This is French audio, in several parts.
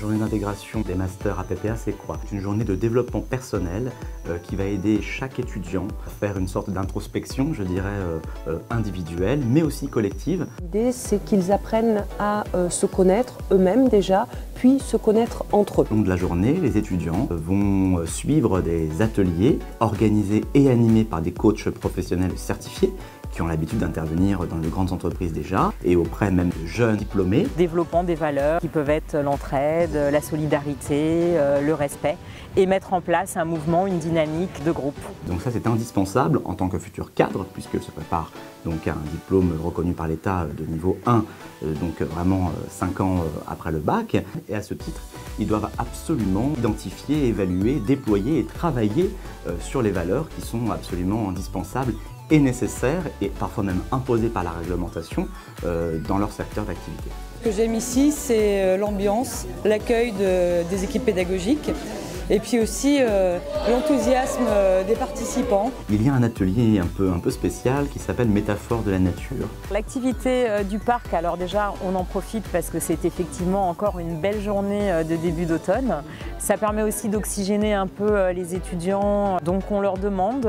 journée d'intégration des masters à PPA, c'est quoi? C'est une journée de développement personnel qui va aider chaque étudiant à faire une sorte d'introspection, je dirais, individuelle, mais aussi collective. L'idée, c'est qu'ils apprennent à se connaître eux-mêmes déjà, puis se connaître entre eux. Au long de la journée, les étudiants vont suivre des ateliers organisés et animés par des coachs professionnels certifiés qui ont l'habitude d'intervenir dans de grandes entreprises déjà et auprès même de jeunes diplômés. Développant des valeurs qui peuvent être l'entraide, la solidarité, le respect et mettre en place un mouvement, une dynamique de groupe. Donc ça c'est indispensable en tant que futur cadre puisque se prépare donc un diplôme reconnu par l'État de niveau 1, donc vraiment 5 ans après le bac. Et à ce titre, ils doivent absolument identifier, évaluer, déployer et travailler sur les valeurs qui sont absolument indispensables et nécessaires et parfois même imposées par la réglementation dans leur secteur d'activité. Ce que j'aime ici, c'est l'ambiance, l'accueil des équipes pédagogiques et puis aussi l'enthousiasme des participants. Il y a un atelier un peu spécial qui s'appelle Métaphore de la nature. L'activité du parc, alors déjà on en profite parce que c'est effectivement encore une belle journée de début d'automne. Ça permet aussi d'oxygéner un peu les étudiants, donc on leur demande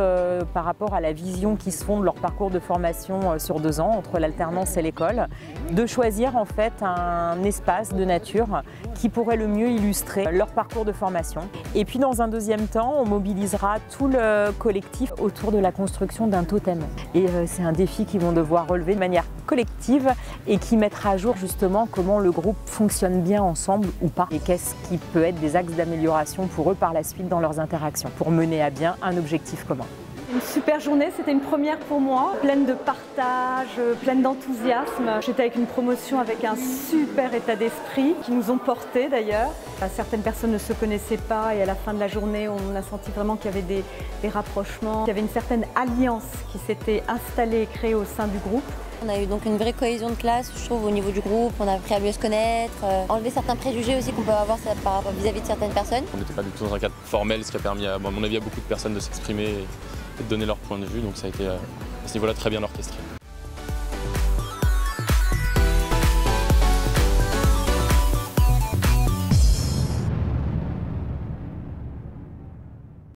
par rapport à la vision qui se font de leur parcours de formation sur 2 ans entre l'alternance et l'école, de choisir en fait un espace de nature qui pourrait le mieux illustrer leur parcours de formation. Et puis dans un deuxième temps, on mobilisera tout le collectif autour de la construction d'un totem. Et c'est un défi qu'ils vont devoir relever de manière collective et qui mettra à jour justement comment le groupe fonctionne bien ensemble ou pas et qu'est-ce qui peut être des axes d'amélioration pour eux par la suite dans leurs interactions pour mener à bien un objectif commun. Une super journée, c'était une première pour moi, pleine de partage, pleine d'enthousiasme. J'étais avec une promotion avec un super état d'esprit qui nous ont portés d'ailleurs. Certaines personnes ne se connaissaient pas et à la fin de la journée, on a senti vraiment qu'il y avait des rapprochements. Il y avait une certaine alliance qui s'était installée et créée au sein du groupe. On a eu donc une vraie cohésion de classe, je trouve, au niveau du groupe. On a appris à mieux se connaître, enlever certains préjugés aussi qu'on peut avoir vis-à-vis de certaines personnes. On n'était pas du tout dans un cadre formel, ce qui a permis, à mon avis, à beaucoup de personnes de s'exprimer et de donner leur point de vue. Donc ça a été, à ce niveau-là, très bien orchestré.